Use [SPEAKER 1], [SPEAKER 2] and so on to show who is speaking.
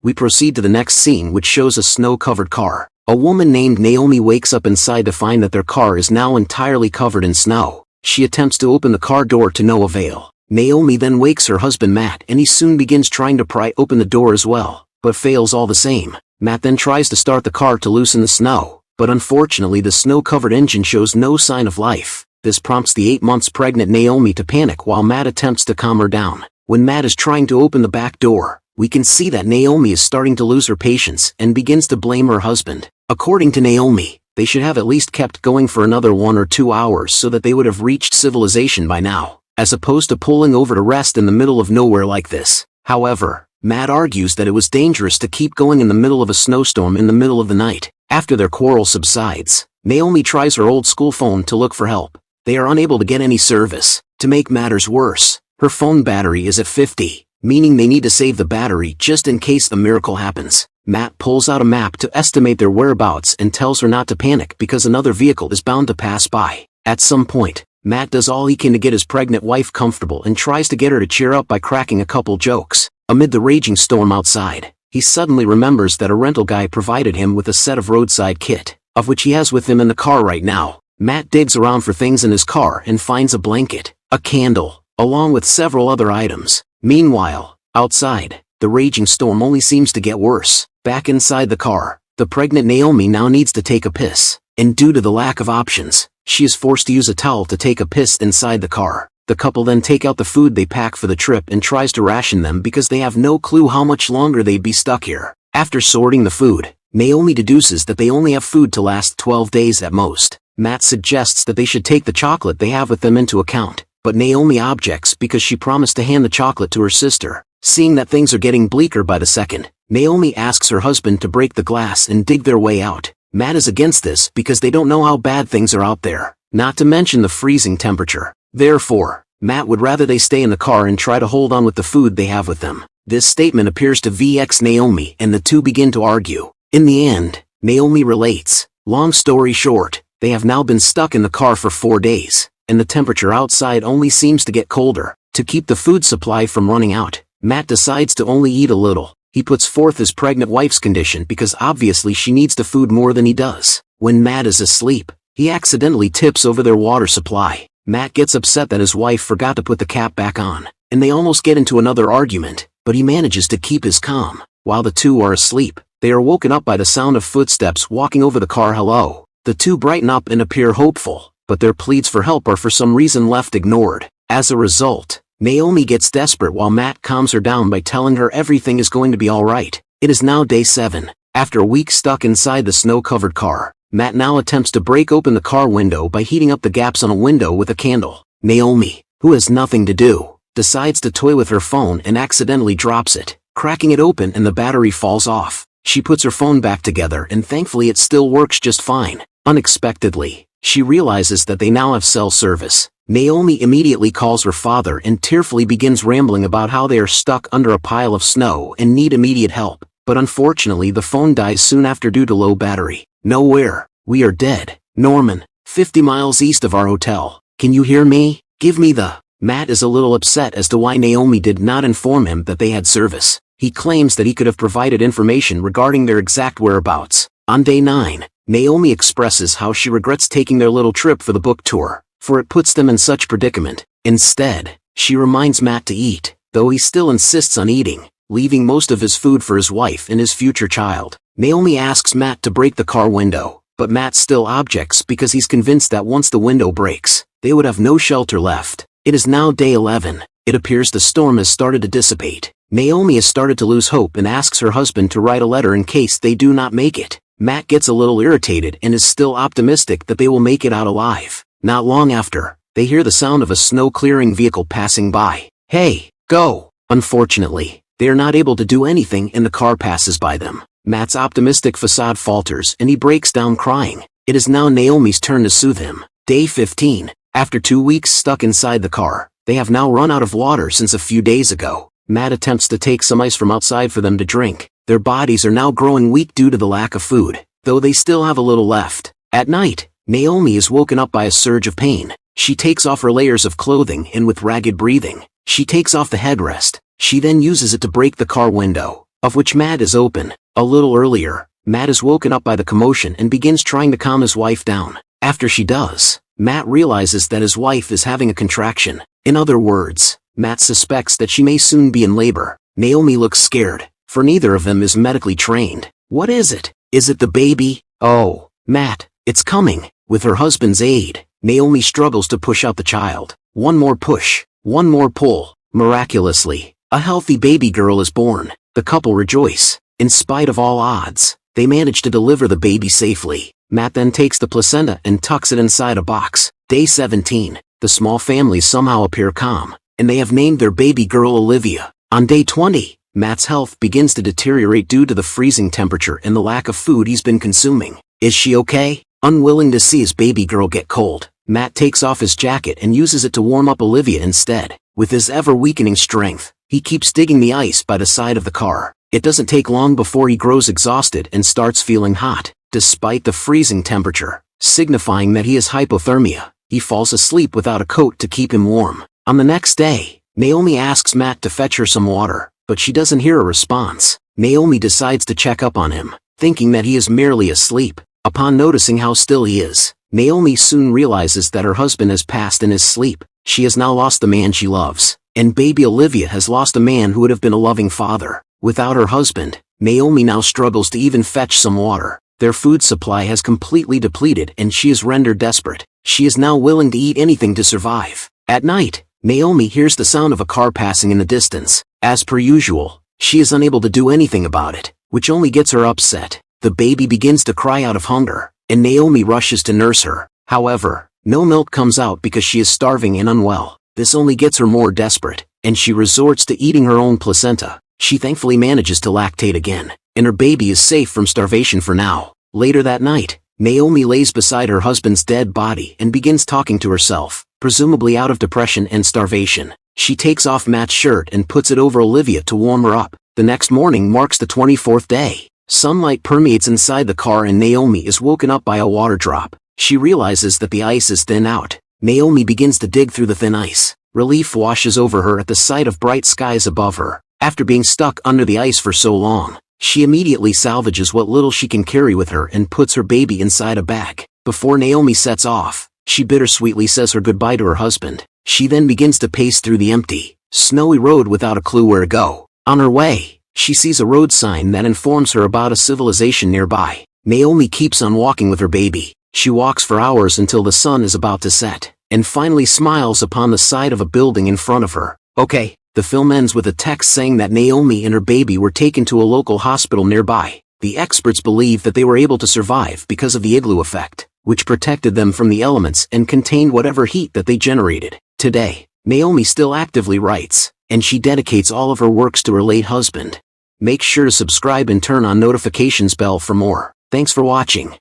[SPEAKER 1] We proceed to the next scene, which shows a snow-covered car. A woman named Naomi wakes up inside to find that their car is now entirely covered in snow. She attempts to open the car door to no avail. Naomi then wakes her husband Matt, and he soon begins trying to pry open the door as well, but fails all the same. Matt then tries to start the car to loosen the snow, but unfortunately the snow-covered engine shows no sign of life. This prompts the 8 months pregnant Naomi to panic while Matt attempts to calm her down. When Matt is trying to open the back door, we can see that Naomi is starting to lose her patience and begins to blame her husband. According to Naomi, they should have at least kept going for another 1 or 2 hours so that they would have reached civilization by now, as opposed to pulling over to rest in the middle of nowhere like this. However, Matt argues that it was dangerous to keep going in the middle of a snowstorm in the middle of the night. After their quarrel subsides, Naomi tries her old school phone to look for help. They are unable to get any service. To make matters worse, her phone battery is at 50, meaning they need to save the battery just in case a miracle happens. Matt pulls out a map to estimate their whereabouts and tells her not to panic because another vehicle is bound to pass by. At some point, Matt does all he can to get his pregnant wife comfortable and tries to get her to cheer up by cracking a couple jokes. Amid the raging storm outside, he suddenly remembers that a rental guy provided him with a set of roadside kit, of which he has with him in the car right now. Matt digs around for things in his car and finds a blanket, a candle, along with several other items. Meanwhile, outside, the raging storm only seems to get worse. Back inside the car, the pregnant Naomi now needs to take a piss, and due to the lack of options, she is forced to use a towel to take a piss inside the car. The couple then take out the food they pack for the trip and tries to ration them because they have no clue how much longer they'd be stuck here. After sorting the food, Naomi deduces that they only have food to last 12 days at most. Matt suggests that they should take the chocolate they have with them into account, but Naomi objects because she promised to hand the chocolate to her sister. Seeing that things are getting bleaker by the second, Naomi asks her husband to break the glass and dig their way out. Matt is against this because they don't know how bad things are out there, not to mention the freezing temperature. Therefore, Matt would rather they stay in the car and try to hold on with the food they have with them. This statement appears to vex Naomi and the two begin to argue. In the end, Naomi relates, long story short, they have now been stuck in the car for 4 days, and the temperature outside only seems to get colder. To keep the food supply from running out, Matt decides to only eat a little. He puts forth his pregnant wife's condition because obviously she needs the food more than he does. When Matt is asleep, he accidentally tips over their water supply. Matt gets upset that his wife forgot to put the cap back on, and they almost get into another argument, but he manages to keep his calm. While the two are asleep, they are woken up by the sound of footsteps walking over the car. Hello. The two brighten up and appear hopeful, but their pleas for help are for some reason left ignored. As a result, Naomi gets desperate while Matt calms her down by telling her everything is going to be alright. It is now day 7. After a week stuck inside the snow-covered car, Matt now attempts to break open the car window by heating up the gaps on a window with a candle. Naomi, who has nothing to do, decides to toy with her phone and accidentally drops it, cracking it open and the battery falls off. She puts her phone back together and thankfully it still works just fine. Unexpectedly, she realizes that they now have cell service. Naomi immediately calls her father and tearfully begins rambling about how they are stuck under a pile of snow and need immediate help, but unfortunately the phone dies soon after due to low battery. Nowhere. We are dead. Norman, 50 miles east of our hotel. Can you hear me? Give me the... Matt is a little upset as to why Naomi did not inform him that they had service. He claims that he could have provided information regarding their exact whereabouts. On day 9, Naomi expresses how she regrets taking their little trip for the book tour, for it puts them in such predicament. Instead, she reminds Matt to eat, though he still insists on eating, leaving most of his food for his wife and his future child. Naomi asks Matt to break the car window, but Matt still objects because he's convinced that once the window breaks, they would have no shelter left. It is now day 11. It appears the storm has started to dissipate. Naomi has started to lose hope and asks her husband to write a letter in case they do not make it. Matt gets a little irritated and is still optimistic that they will make it out alive. Not long after, they hear the sound of a snow-clearing vehicle passing by. Hey, go! Unfortunately, they are not able to do anything and the car passes by them. Matt's optimistic facade falters and he breaks down crying. It is now Naomi's turn to soothe him. Day 15. After 2 weeks stuck inside the car, they have now run out of water since a few days ago. Matt attempts to take some ice from outside for them to drink. Their bodies are now growing weak due to the lack of food, though they still have a little left. At night, Naomi is woken up by a surge of pain. She takes off her layers of clothing and with ragged breathing, she takes off the headrest. She then uses it to break the car window, of which Matt is open. A little earlier, Matt is woken up by the commotion and begins trying to calm his wife down. After she does, Matt realizes that his wife is having a contraction. In other words, Matt suspects that she may soon be in labor. Naomi looks scared, for neither of them is medically trained. What is it? Is it the baby? Oh, Matt, it's coming. With her husband's aid, Naomi struggles to push out the child. One more push, one more pull. Miraculously, a healthy baby girl is born. The couple rejoice. In spite of all odds, they manage to deliver the baby safely. Matt then takes the placenta and tucks it inside a box. Day 17, the small families somehow appear calm, and they have named their baby girl Olivia. On day 20, Matt's health begins to deteriorate due to the freezing temperature and the lack of food he's been consuming. Is she okay? Unwilling to see his baby girl get cold, Matt takes off his jacket and uses it to warm up Olivia instead. With his ever-weakening strength, he keeps digging the ice by the side of the car. It doesn't take long before he grows exhausted and starts feeling hot, despite the freezing temperature, signifying that he has hypothermia. He falls asleep without a coat to keep him warm. On the next day, Naomi asks Matt to fetch her some water, but she doesn't hear a response. Naomi decides to check up on him, thinking that he is merely asleep. Upon noticing how still he is, Naomi soon realizes that her husband has passed in his sleep. She has now lost the man she loves, and baby Olivia has lost a man who would have been a loving father. Without her husband, Naomi now struggles to even fetch some water. Their food supply has completely depleted and she is rendered desperate. She is now willing to eat anything to survive. At night, Naomi hears the sound of a car passing in the distance. As per usual, she is unable to do anything about it, which only gets her upset. The baby begins to cry out of hunger, and Naomi rushes to nurse her. However, no milk comes out because she is starving and unwell. This only gets her more desperate, and she resorts to eating her own placenta. She thankfully manages to lactate again, and her baby is safe from starvation for now. Later that night, Naomi lays beside her husband's dead body and begins talking to herself, presumably out of depression and starvation. She takes off Matt's shirt and puts it over Olivia to warm her up. The next morning marks the 24th day. Sunlight permeates inside the car and Naomi is woken up by a water drop. She realizes that the ice is thinned out. Naomi begins to dig through the thin ice. Relief washes over her at the sight of bright skies above her. After being stuck under the ice for so long, she immediately salvages what little she can carry with her and puts her baby inside a bag. Before Naomi sets off, she bittersweetly says her goodbye to her husband. She then begins to pace through the empty, snowy road without a clue where to go. On her way, she sees a road sign that informs her about a civilization nearby. Naomi keeps on walking with her baby. She walks for hours until the sun is about to set, and finally smiles upon the side of a building in front of her. Okay, the film ends with a text saying that Naomi and her baby were taken to a local hospital nearby. The experts believe that they were able to survive because of the igloo effect, which protected them from the elements and contained whatever heat that they generated. Today, Naomi still actively writes, and she dedicates all of her works to her late husband. Make sure to subscribe and turn on notifications bell for more. Thanks for watching.